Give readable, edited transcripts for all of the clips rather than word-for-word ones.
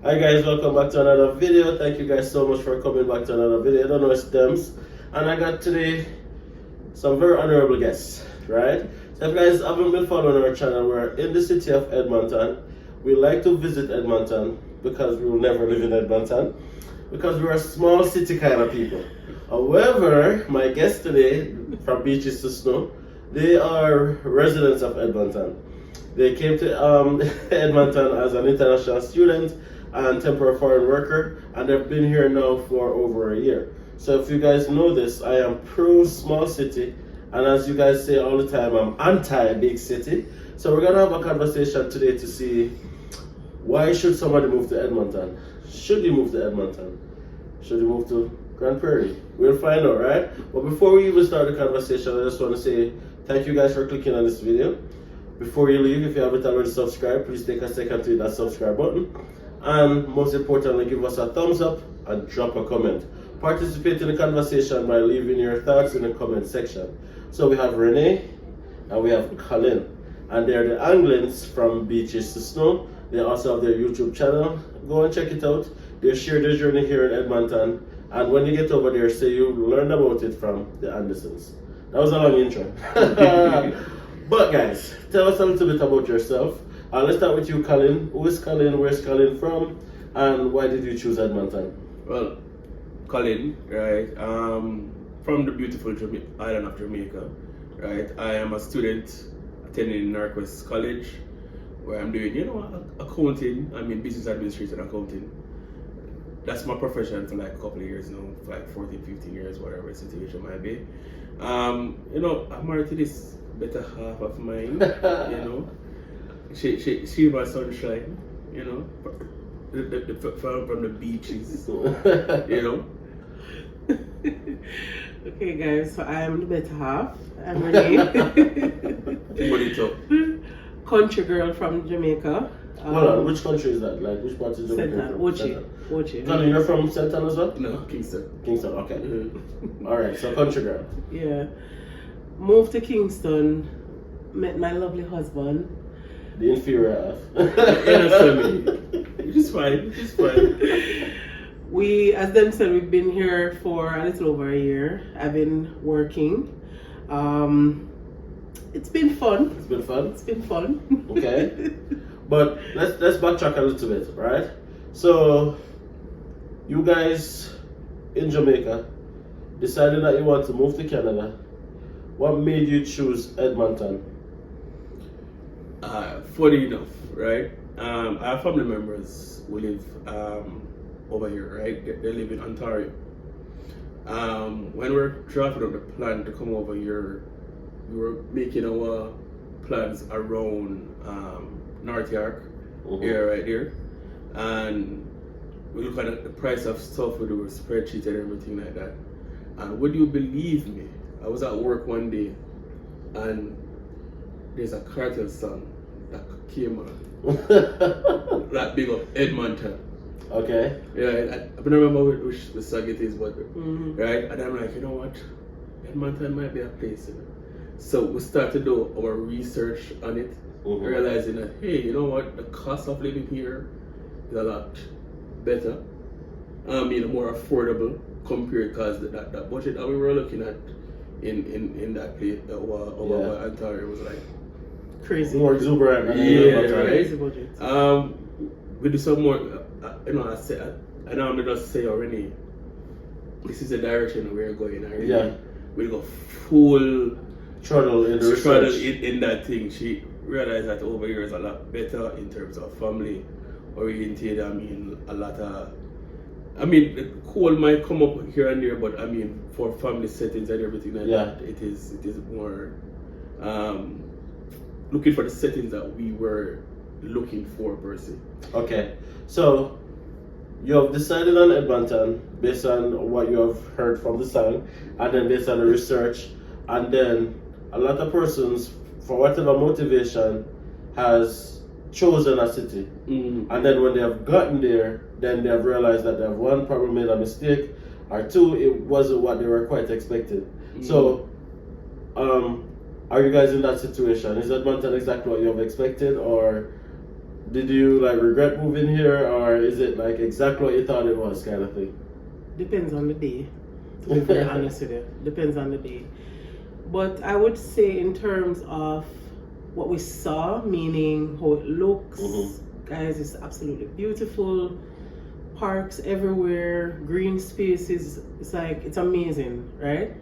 Hi guys, welcome back to another video. Thank you guys so much for coming back to another video. I don't know, it's Dems. And I got today some very honorable guests, right? So if you guys haven't been following our channel, we're in the city of Edmonton. We like to visit Edmonton because we will never live in Edmonton, because we're a small city kind of people. However, my guests today, from beaches to snow, they are residents of Edmonton. They came to Edmonton as an international student and temporary foreign worker, and they've been here now for over a year. So if you guys know this, I am pro small city, and as you guys say all the time, I'm anti big city. So we're gonna have a conversation today to see, why should somebody move to Edmonton? Should you move to Edmonton? Should you move to Grand Prairie? We'll find out, right? But before we even start the conversation, I just want to say thank you guys for clicking on this video. Before you leave, if you haven't already subscribed, please take a second to hit that subscribe button. And most importantly, give us a thumbs up and drop a comment. Participate in the conversation by leaving your thoughts in the comment section. So we have Renee and we have Colin, and they're the Anglins from Beaches to Snow. They also have their YouTube channel. Go and check it out. They share their journey here in Edmonton, and when you get over there, say you learned about it from the Andersons. That was a long intro. But guys, tell us a little bit about yourself. Let's start with you, Colin. Who is Colin? Where's Colin from? And why did you choose Edmonton? Well, Colin, right, from the beautiful island of Jamaica, right. I am a student attending Northwest College, where I'm doing, accounting. Business administration accounting. That's my profession for like a couple of years now, for like 14, 15 years, whatever the situation might be. I'm married to this better half of mine, She my sunshine, from the beaches, Okay guys, so I am the better half. I'm Renee. What you talk? Country girl from Jamaica. Hold on, which country is that? Like, which part is Jamaica? Wochi. Colin, you're from Senton as well? No, Kingston. Kingston, okay. Alright, so country girl. Yeah. Moved to Kingston, met my lovely husband. The inferior half. Which is fine. We, as them said, we've been here for a little over a year. I've been working. It's been fun. It's been fun? fun. Okay. But let's backtrack a little bit, right? So, you guys in Jamaica decided that you want to move to Canada. What made you choose Edmonton? Funny enough, right? I have family members who live over here, right? They live in Ontario. When we're drafting up the plan to come over here, we were making our plans around North York, here, right there. And we look at the price of stuff, we do a spreadsheet and everything like that. And would you believe me? I was at work one day, and there's a Cartel song that came on. That big up Edmonton. Okay. Yeah, I don't remember which the song it is, but right. And I'm like, you know what, Edmonton might be a place. So we started to do our research on it, realizing that, hey, you know what, the cost of living here is a lot better. More affordable compared, because that budget that we were looking at in that place over Ontario was like Crazy. More exuberant. Crazy budget. We do some more. I know I'm just say already. This is the direction we're going. We'll go full throttle in that thing. She realized that over here is a lot better in terms of family oriented. A lot of. The cold might come up here and there, but for family settings and everything like that, it is more looking for the settings that we were looking for per se. Okay, so you have decided on Edmonton based on what you have heard from the song, and then based on the research, and then a lot of persons, for whatever motivation, has chosen a city, and then when they have gotten there, then they have realized that they have, one, probably made a mistake, or two, it wasn't what they were quite expected. So are you guys in that situation? Is Edmonton exactly what you have expected, or did you like regret moving here, or is it like exactly what you thought it was, kind of thing? Depends on the day, to be very honest with you. Depends on the day. But I would say in terms of what we saw, meaning how it looks, guys, it's absolutely beautiful. Parks everywhere, green spaces, it's like, it's amazing, right?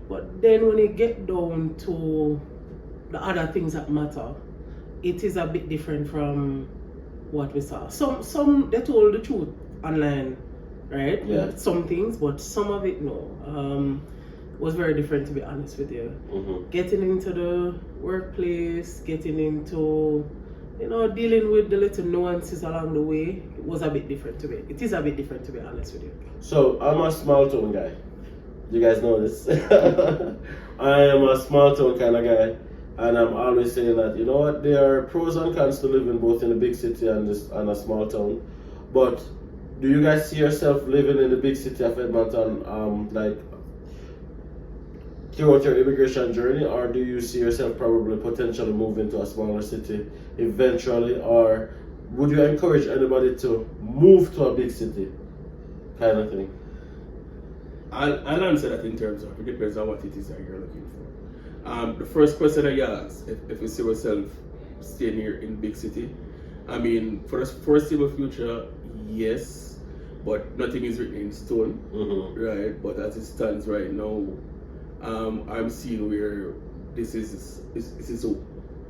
But then when you get down to the other things that matter, it is a bit different from what we saw. Some they told the truth online, right? Yeah. Some things, but some of it no. Was very different, to be honest with you. Getting into the workplace, getting into, you know, dealing with the little nuances along the way, it was a bit different to me. It is a bit different, to be honest with you. So I'm a small town guy. You guys know this. I am a small town kind of guy, and I'm always saying that, you know what, there are pros and cons to living both in a big city and a small town. But do you guys see yourself living in the big city of Edmonton, like throughout your immigration journey, or do you see yourself probably potentially moving to a smaller city eventually, or would you encourage anybody to move to a big city, kind of thing? I'll answer that in terms of, it depends on what it is that you're looking for. The first question that you asked, if you see yourself staying here in big city, I mean, for the foreseeable future, yes, but nothing is written in stone, right? But as it stands right now, I'm seeing where this is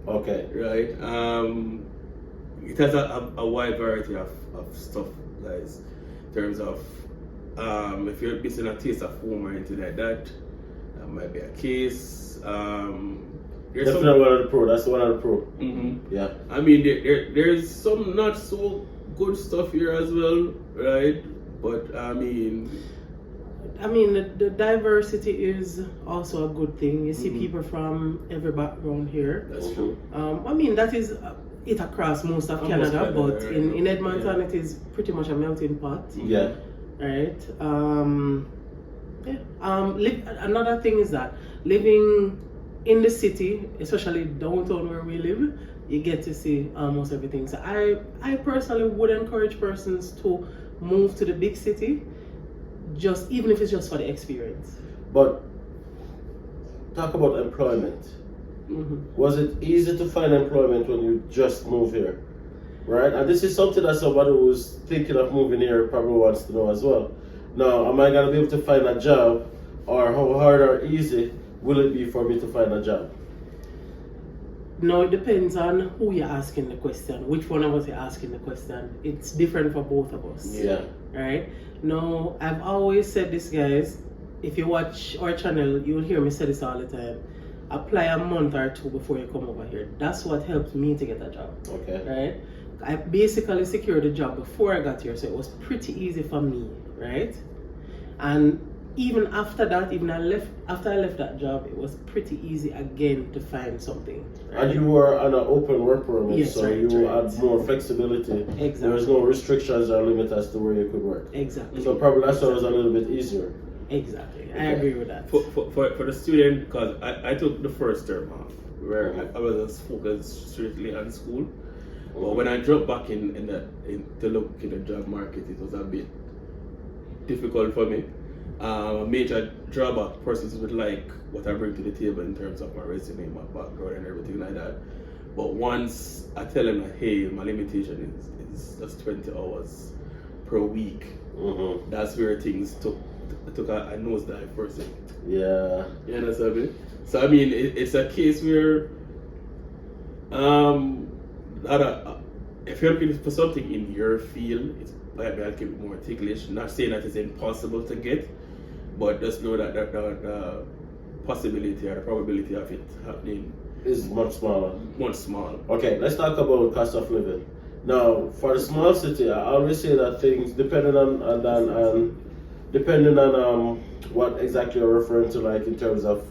Okay. right. It has a wide variety of stuff, guys, in terms of if you're missing a taste of home or anything like that, that might be a case. There's Definitely one of the pro. That's one of the pro. Yeah. I mean, there's some not so good stuff here as well, right? But I mean, the diversity is also a good thing. You see people from every background here. that's true. I mean, that is it across most of Almost Canada, Canada, but right? in Edmonton it is pretty much a melting pot. Yeah. Right. Another thing is that living in the city, especially downtown where we live, you get to see almost everything. So I personally would encourage persons to move to the big city, just even if it's just for the experience. But talk about employment. Was it easy to find employment when you just moved here? Right? And this is something that somebody who's thinking of moving here probably wants to know as well. Now, am I going to be able to find a job, or how hard or easy will it be for me to find a job? No, it depends on who you're asking the question, which one of us you're asking the question. It's different for both of us. Yeah. Right? Now, I've always said this, guys. If you watch our channel, you will hear me say this all the time. Apply a month or two before you come over here. That's what helped me to get a job. Okay. Right? I basically secured a job before I got here, so it was pretty easy for me, right? And even after that, after I left that job, it was pretty easy again to find something. Right? And you were on an open work permit, Yes, so right, you right. had more flexibility. Exactly. There was no restrictions or limit as to where you could work. Exactly. So probably that's why it was a little bit easier. Exactly. I Okay. agree with that. For the student, because I took the first term off, where I was just focused strictly on school. But when I dropped back in to look in the job market, it was a bit difficult for me. A major drawback, persons would like what I bring to the table in terms of my resume, my background, and everything like that. But once I tell them that, hey, my limitation is just 20 hours per week, that's where things took a nosedive for a second. Yeah. You understand me? So I mean, it's a case where if you're looking for something in your field, it's might be a little bit more ticklish. Not saying that it's impossible to get, but just know that the possibility or the probability of it happening Is much smaller. much smaller. Okay, let's talk about cost of living. Now, for the small city, I always say that things depending on what exactly you're referring to, like in terms of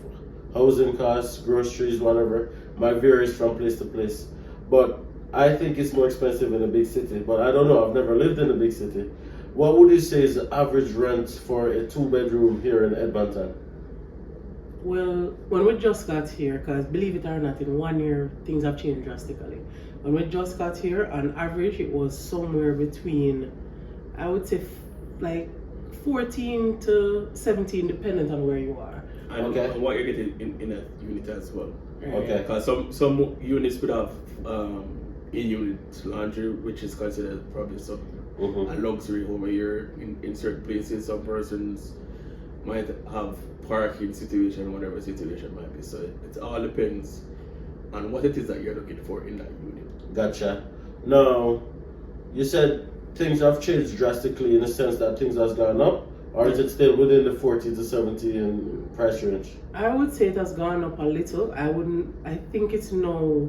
housing costs, groceries, whatever, might varies from place to place. But I think it's more expensive in a big city. But I don't know. I've never lived in a big city. What would you say is the average rent for a 2-bedroom here in Edmonton? Well, when we just got here, because believe it or not, in 1 year, things have changed drastically. When we just got here, on average, it was somewhere between, I would say, like 14 to 17, depending on where you are. And what you're getting in a unit as well. Right. Okay. Because some units would have in-unit laundry, which is considered probably some a luxury over here in certain places. Some persons might have parking situation, whatever situation might be. So it all depends on what it is that you're looking for in that unit. Gotcha. Now, you said things have changed drastically in the sense that things has gone up, or is it still within the 40 to 70 in price range? I would say it has gone up a little. I think it's now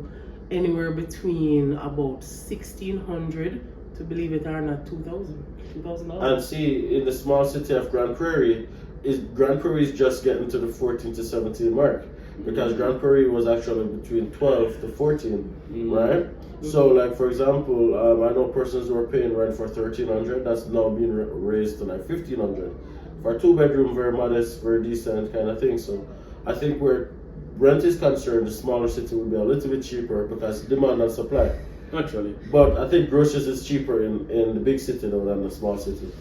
anywhere between about 1,600 to, believe it or not, $2,000. And see, in the small city of Grand Prairie is just getting to the 14 to 17 mark, because Grand Prairie was actually between 12 to 14, right? So, like for example, I know persons who are paying rent for 1,300. That's now being raised to like 1,500 for a 2-bedroom, very modest, very decent kind of thing. So, I think where rent is concerned, the smaller city will be a little bit cheaper because demand and supply. Naturally. But I think groceries is cheaper in the big city though than the small city.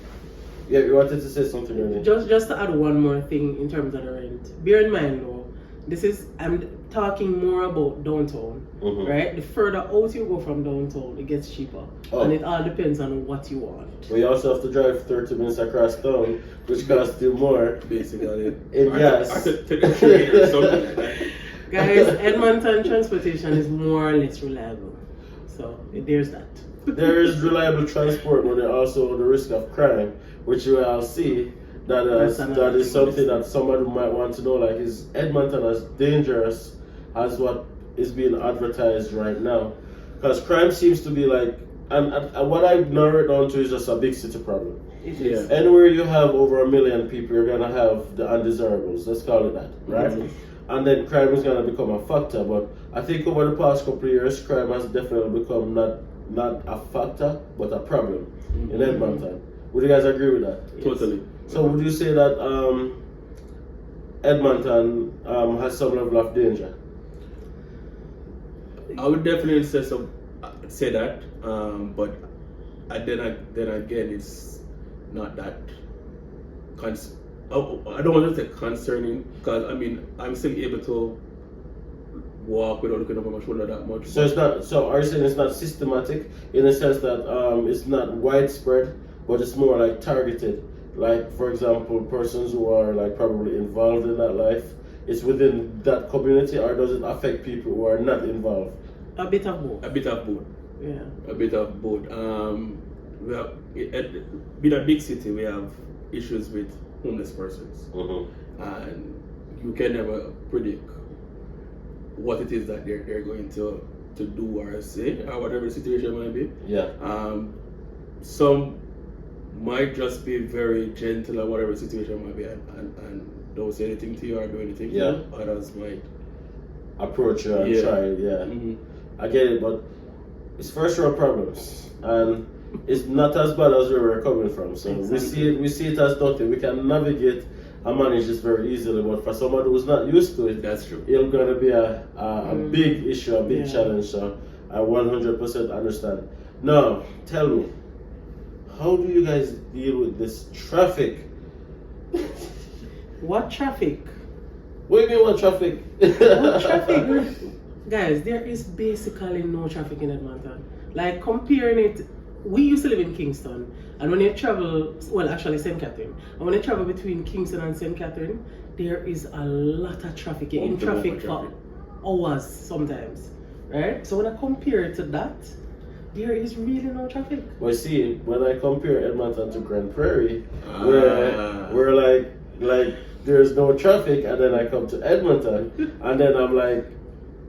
Yeah, you wanted to say something, Renee? Just to add one more thing in terms of the rent. Bear in mind though, I'm talking more about downtown, right? The further out you go from downtown, it gets cheaper. And it all depends on what you want. We also have to drive 30 minutes across town, which costs you more. Basically. Yes. Guys, Edmonton transportation is more or less reliable. So there's that. There is reliable transport, but there also the risk of crime, which you will see that is something that somebody might want to know. Like, is Edmonton as dangerous as what is being advertised right now? Because crime seems to be like, and what I narrow it down to is just a big city problem. It is. Anywhere you have over 1 million people, you're gonna have the undesirables. Let's call it that, right? And then crime is gonna become a factor. But I think over the past couple of years, crime has definitely become not a factor, but a problem in Edmonton. Would you guys agree with that? Yes. Totally. So would you say that Edmonton has some level of danger? I would definitely say that, but then again, it's not that. I don't want to say concerning, because I mean I'm still able to walk without looking over my shoulder that much. So it's not. So are you saying it's not systematic in the sense that it's not widespread, but it's more like targeted? Like, for example, persons who are like probably involved in that life, it's within that community, or does it affect people who are not involved? A bit of both. A bit of both. Yeah. A bit of both. We have, being a big city, we have issues with homeless persons, and you can never predict what it is that they're going to do or say, or whatever the situation might be. Yeah. Some might just be very gentle or whatever the situation might be, and don't say anything to you or do anything to you. Others might approach you and try. Yeah. I get it, but it's first world problems, and it's not as bad as where we're coming from. So we see it as nothing. We can navigate and manage this very easily. But for somebody who's not used to it, that's true. It's gonna be a big issue, a big challenge. So I 100% understand. Now, tell me, how do you guys deal with this traffic? What traffic? What do you mean, what traffic? What traffic? Guys, there is basically no traffic in Edmonton. Like, comparing it, we used to live in Kingston, and when you travel, well, actually St. Catherine, and when you travel between Kingston and St. Catherine, there is a lot of traffic. You're in traffic for hours sometimes, right? So when I compare it to that, there is really no traffic. Well, see, when I compare Edmonton to Grand Prairie, where like there's no traffic, and then I come to Edmonton, and then I'm like,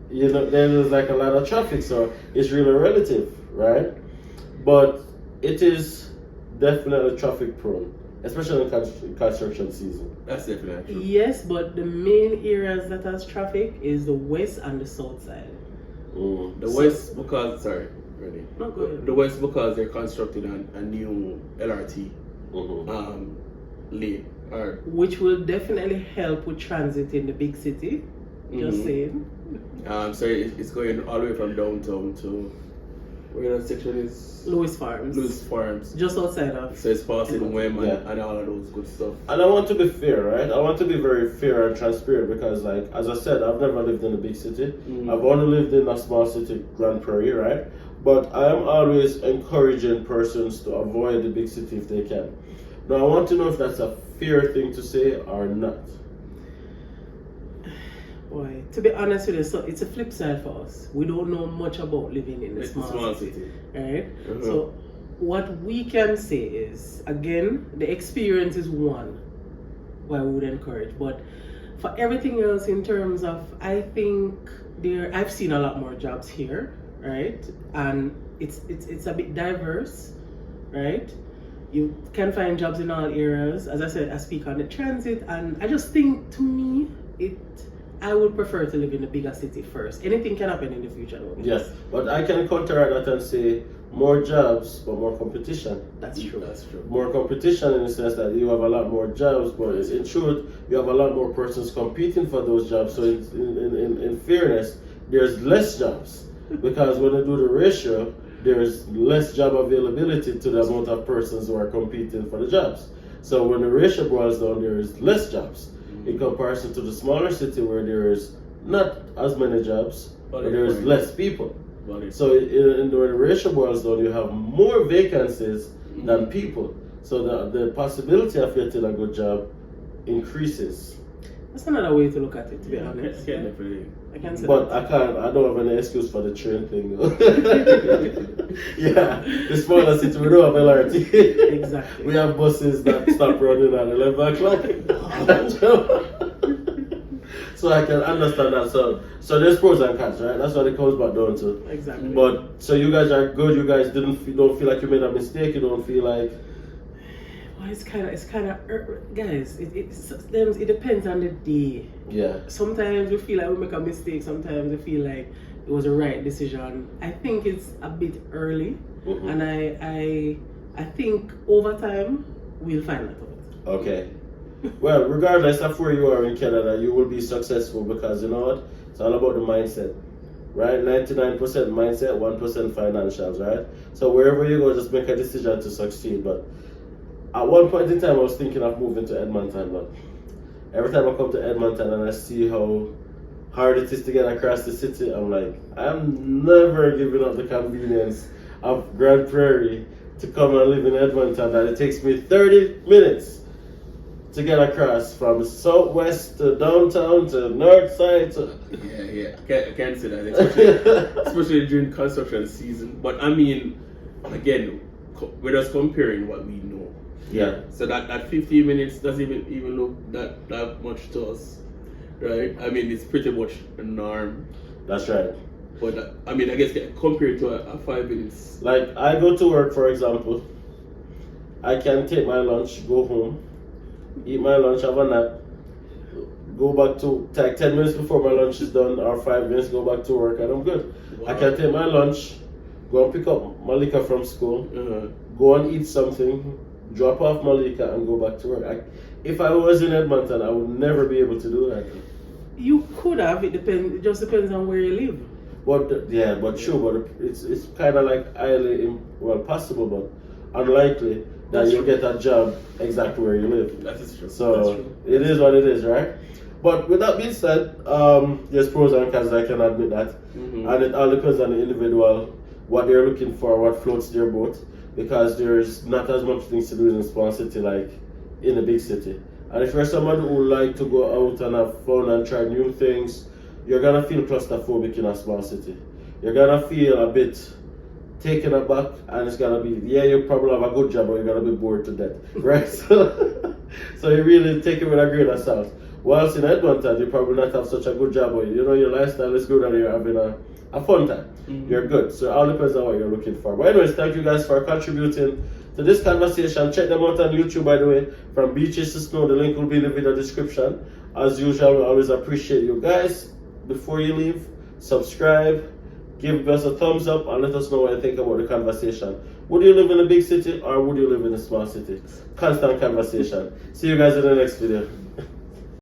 you know, then there's like a lot of traffic, so it's really relative, right? But it is definitely traffic prone, especially in construction season. That's definitely true. Yes, but the main areas that has traffic is the west and the south side. The west, because, sorry, really. No, go ahead. The west, because they're constructing a new LRT lane. Which will definitely help with transit in the big city. Just saying. So it's going all the way from downtown to Where that section is? Lewis Farms. Lewis Farms. Just outside of. So it's passing Wem Yeah. and all of those good stuff. And I want to be fair, right? I want to be very fair and transparent because, like, as I said, I've never lived in a big city. I've only lived in a small city, Grand Prairie, right? But I am always encouraging persons to avoid the big city if they can. Now, I want to know if that's a fair thing to say or not. Boy, to be honest with you, so it's a flip side for us. We don't know much about living in a It's small city, right? Mhm. So what we can say is, again, the experience is one why we would encourage. But for everything else in terms of, I think I've seen a lot more jobs here, right? And it's a bit diverse, right? You can find jobs in all areas. As I said, I speak on the transit, and I just think, to me, I would prefer to live in a bigger city first. Anything can happen in the future, though. Yes, but I can counteract that and say more jobs, but more competition. That's true. That's true. More competition in the sense that you have a lot more jobs, but in truth, you have a lot more persons competing for those jobs. So in fairness, there's less jobs because when they do the ratio, there's less job availability to the amount of persons who are competing for the jobs. So when the ratio boils down, there is less jobs in comparison to the smaller city where there is not as many jobs, but there is less people. So when the ratio boils down, you have more vacancies than people. So the possibility of getting a good job increases. That's another way to look at it, to be honest. I can definitely. I can say But that. I don't have any excuse for the train thing. Yeah, the smaller city, we don't have LRT. Exactly. We have buses that stop running at 11 o'clock. So I can understand that. So there's pros and cons, right? That's what it comes back down to. Exactly. But so you guys are good. You guys don't feel like you made a mistake. You don't feel like. Well, it's kind of, guys. It depends on the day. Yeah. Sometimes we feel like we make a mistake. Sometimes we feel like it was the right decision. I think it's a bit early, and I think over time we'll find that out. Okay. Well, regardless of where you are in Canada, you will be successful because you know what? It's all about the mindset, right? 99% mindset, 1% financials, right? So wherever you go, just make a decision to succeed. But at one point in time, I was thinking of moving to Edmonton, but every time I come to Edmonton and I see how hard it is to get across the city, I'm like, I'm never giving up the convenience of Grand Prairie to come and live in Edmonton. That it takes me 30 minutes to get across from southwest to downtown to north side to... Yeah. I can't say that, especially during construction season. But I mean, again, we're just comparing what we know. Yeah. So that 15 minutes doesn't even look that much to us, right? I mean, it's pretty much a norm. That's right. But I mean, I guess compared to a 5 minutes. Like, I go to work, for example. I can take my lunch, go home, eat my lunch, have a nap, go back to, take 10 minutes before my lunch is done, or 5 minutes, go back to work, and I'm good. Wow. I can take my lunch, go and pick up Malika from school, go and eat something, drop off Malika, and go back to work. If I was in Edmonton, I would never be able to do that. You could have. It just depends on where you live. But yeah, but true. But it's kind of like highly possible, but unlikely that you'll get a job exactly where you live. That is true. So it is what it is, right? But with that being said, there's pros and cons. I can admit that, and it all depends on the individual, what they're looking for, what floats their boat. Because there's not as much things to do in a small city like in a big city. And if you're someone who like to go out and have fun and try new things, you're gonna feel claustrophobic in a small city. You're gonna feel a bit taken aback, and it's gonna be, you probably have a good job, but you're gonna be bored to death, right? So you really take it with a grain of salt. Whilst in Edmonton, you probably not have such a good job, but your lifestyle is good and you're having a fun time. You're good. So it all depends on what you're looking for. But anyways, thank you guys for contributing to this conversation. Check them out on YouTube, by the way. From beaches to snow, the link will be in the video description. As usual, we always appreciate you guys. Before you leave, subscribe, give us a thumbs up, and let us know what you think about the conversation. Would you live in a big city or would you live in a small city? Constant conversation. See you guys in the next video.